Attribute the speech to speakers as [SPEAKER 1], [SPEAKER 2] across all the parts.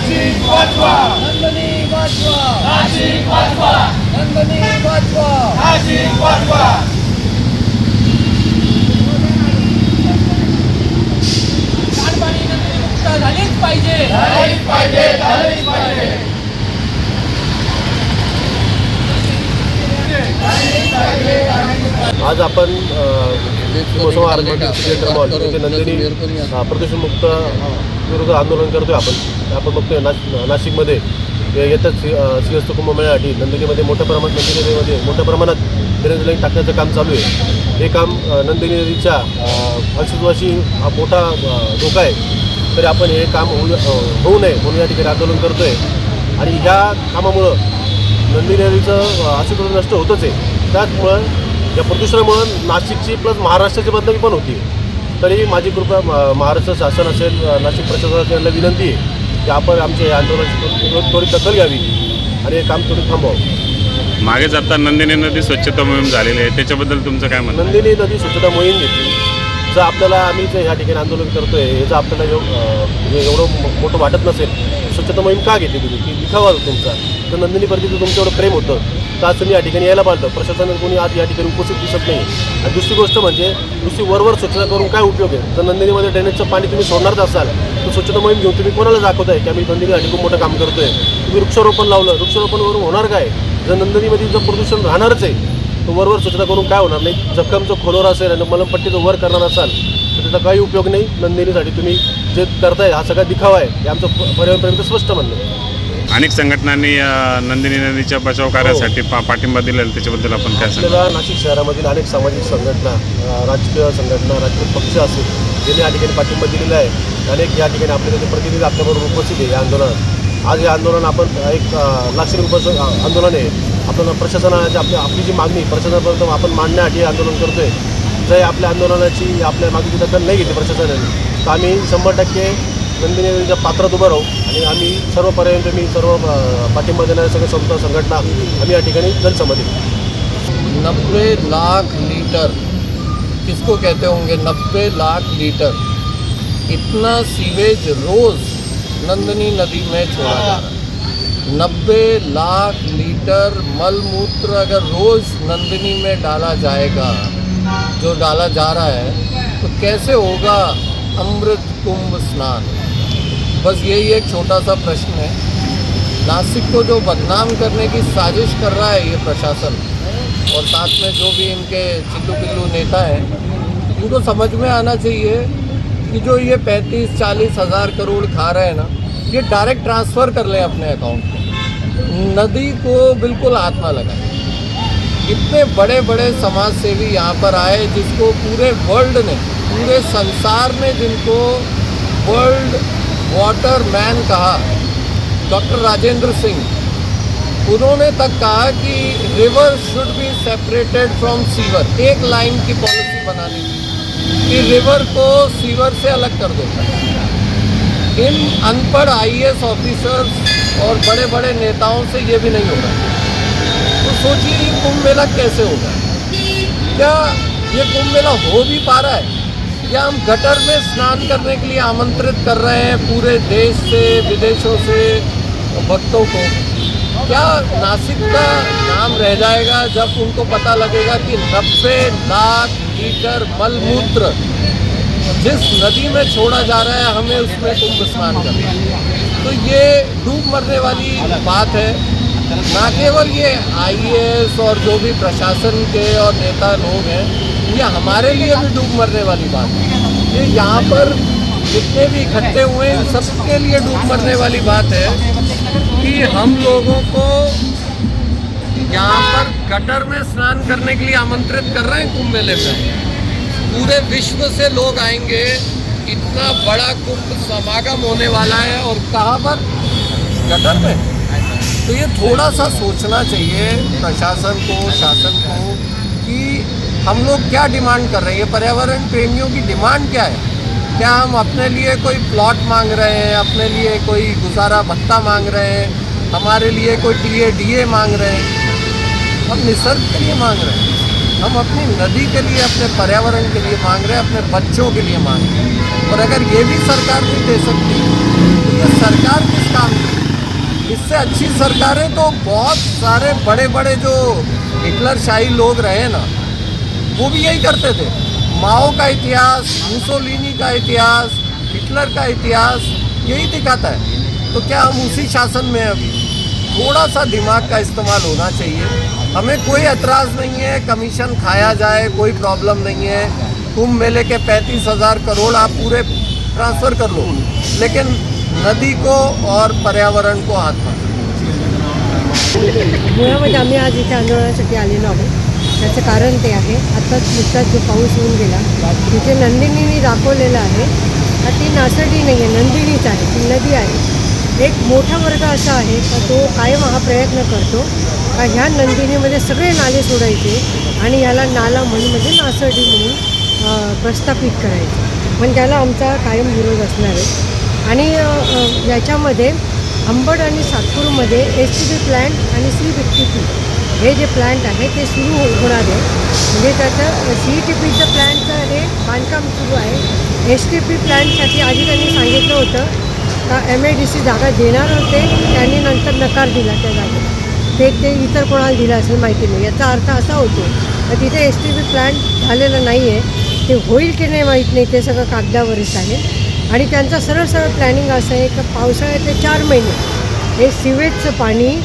[SPEAKER 1] नाशिक वाचवा,
[SPEAKER 2] नंदिनी वाचवा,
[SPEAKER 1] नाशिक वाचवा,
[SPEAKER 2] नंदिनी वाचवा.
[SPEAKER 1] नाशिक वाचवा.
[SPEAKER 2] सांडपाणी नंदिनी मुक्त झालीच पाहिजे.
[SPEAKER 1] झालीच पाहिजे, झालीच पाहिजे.
[SPEAKER 3] आज आपण शिवसेना थिएटर मॉल येथे नंदिनी प्रदूषणमुक्त विरुद्ध आंदोलन करतोय. आपण बघतोय नाशिकमध्ये येत्याच सिंहस्थ कुंभमेळ्यासाठी नंदिनीमध्ये मोठ्या प्रमाणात ड्रेनेज लाईन टाकण्याचं काम चालू आहे. हे काम नंदिनी नदीच्या अस्तित्वाशी हा मोठा धोका आहे. तरी आपण हे काम होऊ नये म्हणून या ठिकाणी आंदोलन करतोय. आणि ह्या कामामुळं नंदिनी नदीचं अस्तित्व नष्ट होतच आहे. त्याचमुळं या प्रदूषणामुळं नाशिकची प्लस महाराष्ट्राची बदनामी पण होती. तरी माझी कृपा महाराष्ट्र शासन असेल, नाशिक प्रशासनाला यांना विनंती आहे की आपण आमच्या या आंदोलनाची थोडी दखल घ्यावी आणि हे काम थोडी थांबवावं.
[SPEAKER 4] मागे जाता नंदिनी नदी स्वच्छता मोहीम झालेली आहे, त्याच्याबद्दल तुमचं काय म्हणणं?
[SPEAKER 3] नंदिनी नदी स्वच्छता मोहीम घेतली. जर आपल्याला आम्ही जे ह्या ठिकाणी आंदोलन करतोय हे जर आपल्याला एवढं मोठं वाटत नसेल, स्वच्छता मोहीम का घेतली तुम्ही की दिखावा तुमचा? तर नंदिनीप्रती जर तुमचं एवढं प्रेम होतं तर आज तुम्ही या ठिकाणी यायला पाहिलं. प्रशासनाने कोणी आज या ठिकाणी उपस्थित दिसत नाही. आणि दुसरी गोष्ट म्हणजे नुसती वरवर स्वच्छता करून काय उपयोग आहे? जर नंदिनीमध्ये ड्रेनेजचं पाणी तुम्ही सोडणारच असाल तर स्वच्छता मोहीम घेऊन तुम्ही कोणाला दाखवताय की आम्ही नंदिनीसाठी खूप मोठं काम करतोय? तुम्ही वृक्षारोपण लावलं, वृक्षारोपणवरून होणार काय? जर नंदिनीमध्ये जर प्रदूषण राहणारच आहे तर वरवर स्वच्छता करून काय होणार नाही? जखमचं खोलवर असेल आणि मलमपट्टीचं वर करणार असाल तर त्याचा काही उपयोग नाही. नंदिनीसाठी तुम्ही जे करताय हा सगळा दिखावा आहे हे आमचं पर्यावरणपर्यंत स्पष्ट म्हणणं आहे.
[SPEAKER 4] अनेक संघटनांनी नंदिनी नदीच्या बचाव कार्यासाठी पाठिंबा दिलेला, त्याच्याबद्दल आपण काय सांगा?
[SPEAKER 3] आपल्याला नाशिक शहरामधील अनेक सामाजिक संघटना, राजकीय संघटना, राजकीय पक्ष असतील ज्यांनी या ठिकाणी पाठिंबा दिलेला आहे. अनेक या ठिकाणी आपले त्याचे प्रतिनिधी आपल्याबरोबर उपस्थित आहे या आंदोलनात. आज हे आंदोलन आपण एक लाक्षणिक आंदोलन आहे. आपण प्रशासनाची आपली जी मागणी प्रशासनापर्यंत आपण मांडण्यासाठी हे आंदोलन करतोय. जर आपल्या आंदोलनाची आपल्या मागणीची दखल नाही घेतली प्रशासनाने तर आम्ही 100% नंदिनी नदीच्या पात्रात उभं राहू आणि आम्ही सर्व पर्यंत सर्व पाठिंबा देणाऱ्या सगळ्या संघटना आम्ही या ठिकाणी जनसंमती.
[SPEAKER 2] 90 लाख लीटर किसको कहते होंगे? 90 लाख लीटर इतना सीवेज रोज नंदिनी नदी में छोड़ा जा रहा है. 90 लाख लीटर मलमूत्र अगर रोज नंदिनी में डाला जाएगा, जो डाला जा रहा है, तो कैसे होगा अमृत कुंभ स्नान? बस यही एक छोटा सा प्रश्न है. नासिक को जो बदनाम करने की साजिश कर रहा है ये प्रशासन और साथ में जो भी इनके चिल्लू पिल्लू नेता हैं, इनको समझ में आना चाहिए कि जो ये 35-40 हज़ार करोड़ खा रहे हैं ना, ये डायरेक्ट ट्रांसफ़र कर लें अपने अकाउंट में. नदी को बिल्कुल हाथ ना लगाएं. इतने बड़े बड़े समाज सेवी यहाँ पर आए जिसको पूरे वर्ल्ड ने, पूरे संसार ने जिनको वर्ल्ड वाटर मैन कहा, डॉक्टर राजेंद्र सिंह, उन्होंने तक कहा कि river should be separated from सीवर. एक लाइन की पॉलिसी बनानी थी कि रिवर को सीवर से अलग कर दो. इन अनपढ़ IAS ऑफिसर्स और बड़े बड़े नेताओं से ये भी नहीं होगा. तो सोचिए ये कुंभ मेला कैसे होगा? क्या ये कुंभ मेला हो भी पा रहा है? या हम गटर में स्नान करने के लिए आमंत्रित कर रहे हैं पूरे देश से, विदेशों से भक्तों को? क्या नासिक का नाम रह जाएगा जब उनको पता लगेगा कि 90 लाख लीटर मलमूत्र जिस नदी में छोड़ा जा रहा है हमें उसमें कुंभ स्नान करना है? तो ये डूब मरने वाली बात है. ना केवल ये IAS और जो भी प्रशासन के और नेता लोग हैं, ये हमारे लिए भी डूब मरने वाली बात है. ये यहाँ पर जितने भी इकट्ठे हुए हैं सबके लिए डूब मरने वाली बात है कि हम लोगों को यहाँ पर गटर में स्नान करने के लिए आमंत्रित कर रहे हैं कुंभ मेले में. पूरे विश्व से लोग आएंगे, इतना बड़ा कुंभ समागम होने वाला है और कहाँ पर? गटर में. तो ये थोड़ा सा सोचना चाहिए प्रशासन को, शासन को कि हम लोग क्या डिमांड कर रहे हैं. ये पर्यावरण प्रेमियों की डिमांड क्या है? क्या हम अपने लिए कोई प्लॉट मांग रहे हैं, अपने लिए कोई गुजारा भत्ता मांग रहे हैं, हमारे लिए कोई DA मांग रहे हैं? हम निसर्ग के लिए मांग रहे हैं, हम अपनी नदी के लिए, अपने पर्यावरण के लिए मांग रहे हैं, अपने बच्चों के लिए मांग रहे हैं. और अगर ये भी सरकार नहीं दे सकती तो ये सरकार किस काम इससे अच्छी सरकारें तो बहुत सारे बड़े बड़े जो हिटलरशाही लोग रहे ना, वो भी यही करते थे। माओ का इतिहास, मुसोलिनी का इतिहास, हिटलर का इतिहास यही दिखाता है। तो क्या हम उसी शासन में अभी? थोड़ा सा दिमाग का इस्तेमाल होना चाहिए। हमें कोई एतराज़ नहीं है कमीशन खाया जाए, कोई प्रॉब्लम नहीं है। कुंभ मेले के 35,000 करोड़ आप पूरे ट्रांसफ़र कर लो, लेकिन नदी को और पर्यावरण को हाथ मत।
[SPEAKER 5] मुळामध्ये आम्ही आज इथे आंदोलनासाठी आलेलो आहोत. त्याचं कारण ते आहे, आत्ताच नुकताच जो पाऊस येऊन गेला तिथे नंदिनीने दाखवलेलं आहे का ती नासडी नाही आहे, नंदिनीच आहे, ती नदी आहे. एक मोठा वर्ग असा आहे का तो कायम हा प्रयत्न करतो का ह्या नंदिनीमध्ये सगळे नाले सोडायचे आणि याला नाला म्हणजे नासडी म्हणून प्रस्थापित करायचं. पण त्याला आमचा कायम विरोध असणार आहे. आणि याच्यामध्ये अंबड आणि सातपूरमध्ये STP प्लॅन्ट आणि C50P हे जे प्लॅन्ट आहे ते सुरू होणार आहे. म्हणजे त्याचं CTPचं प्लॅन्टचं हे बांधकाम सुरू आहे. STP प्लॅन्टसाठी आधी त्यांनी सांगितलं होतं का MIDC जागा देणार होते, त्यांनी नंतर नकार दिला त्या जागेला. ते इतर कोणाला दिलं असेल माहिती नाही. याचा अर्थ असा होतो तर तिथे STP प्लॅन्ट झालेलं नाही आहे. ते होईल की नाही माहीत नाही, ते सगळं कागदावरच आहे. आणि त्यांचं सरळ प्लॅनिंग असं आहे की पावसाळ्याचे 4 महिने हे सिवेजचं पाणी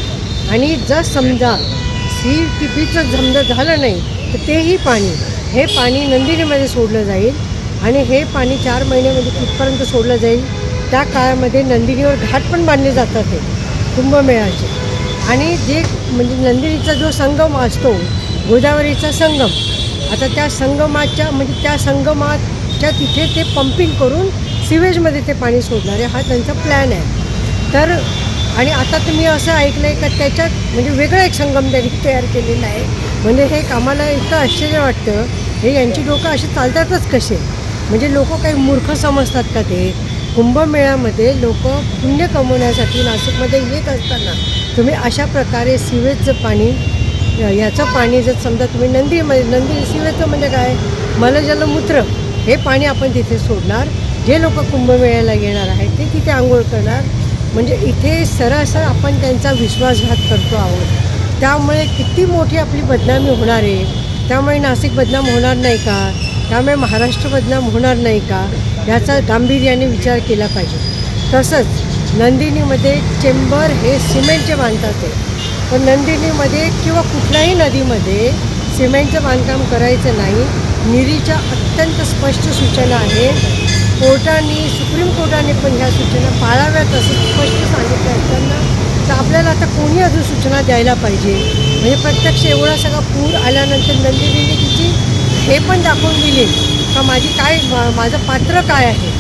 [SPEAKER 5] आणि जर समजा CTPचं समजा झालं नाही तर तेही पाणी हे पाणी नंदिनीमध्ये सोडलं जाईल. आणि हे पाणी 4 महिने म्हणजे कुठपर्यंत सोडलं जाईल, त्या काळामध्ये नंदिनीवर घाट पण बांधले जातात ते कुंभमेळ्याचे. आणि जे म्हणजे नंदिनीचा जो संगम असतो, गोदावरीचा संगम, आता त्या संगमाच्या तिथे ते पंपिंग करून सिवेजमध्ये ते पाणी सोडणारे हा त्यांचा प्लॅन आहे. तर आणि आता तुम्ही असं ऐकलं आहे का त्याच्यात म्हणजे वेगळा एक संगम त्यांनी तयार केलेला आहे. म्हणजे हे आम्हाला इतकं आश्चर्य वाटतं, हे यांची डोकं असे चालतातच कसे? म्हणजे लोक काही मूर्ख समजतात का? ते कुंभमेळ्यामध्ये लोक पुण्य कमवण्यासाठी नाशिकमध्ये येत असताना तुम्ही अशा प्रकारे सिवेजचं पाणी, याचं पाणी जर समजा तुम्ही नंदी सिवेजचं म्हणजे काय, मलजलमूत्र हे पाणी आपण तिथे सोडणार. जे लोक कुंभमेळ्याला येणार आहेत ते तिथे आंघोळ करणार. म्हणजे इथे सरासर आपण त्यांचा विश्वासघात करतो आहोत. त्यामुळे किती मोठी आपली बदनामी होणार आहे. त्यामुळे नाशिक बदनाम होणार नाही का? त्यामुळे महाराष्ट्र बदनाम होणार नाही का? याचा गांभीर्याने विचार केला पाहिजे. तसंच नंदिनीमध्ये चेंबर हे सिमेंटचे बांधतात आहे, पण नंदिनीमध्ये किंवा कुठल्याही नदीमध्ये सिमेंटचं बांधकाम करायचं नाही. निरीच्या अत्यंत स्पष्ट सूचना आहे. सुप्रीम कोर्टाने पण ह्या सूचना पाळाव्यात असं स्पष्ट सांगितलं असताना तर आपल्याला आता कोणी अजून सूचना द्यायला पाहिजे. म्हणजे प्रत्यक्ष एवढा सगळा पूर आल्यानंतर नंदिनीने तिची हे पण दाखवून दिली का माझं पात्र काय आहे.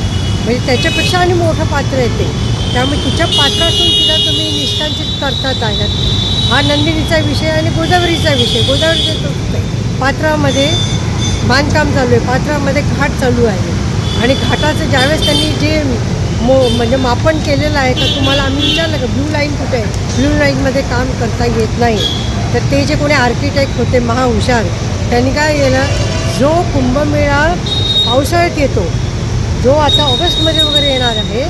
[SPEAKER 5] म्हणजे त्याच्यापेक्षा आणि मोठं पात्र आहे ते. त्यामुळे तिच्या पात्रातून तिला तुम्ही निष्कांचित करतात आहात. हा नंदिनीचा विषय आणि गोदावरीचा विषय. गोदावरीच्या पात्रामध्ये बांधकाम चालू आहे, पात्रामध्ये घाट चालू आहे. आणि घाटाचं ज्यावेळेस त्यांनी जे म्हणजे मापन केलेलं आहे का तुम्हाला आम्ही विचारलं का ब्लू लाईन कुठे आहे, ब्लू लाईनमध्ये काम करता येत नाही. तर ते जे कोणी आर्किटेक्ट होते महाहुशार, त्यांनी काय केलं, जो कुंभमेळा पावसाळ्यात येतो, जो आता ऑगस्टमध्ये वगैरे येणार आहे,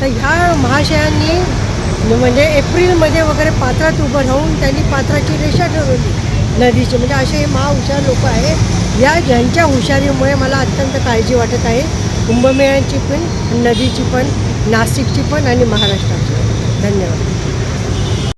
[SPEAKER 5] तर ह्या महाशयांनी म्हणजे एप्रिलमध्ये वगैरे पात्रात उभं राहून त्यांनी पात्राची रेषा ठरवली नदीची. म्हणजे असे हे महाहुशार लोक आहेत. यांच्या हुशारीमुळे मला अत्यंत काळजी वाटत आहे कुंभमेळ्याची पण, नदीची पण, नाशिकची पण आणि महाराष्ट्राची. धन्यवाद.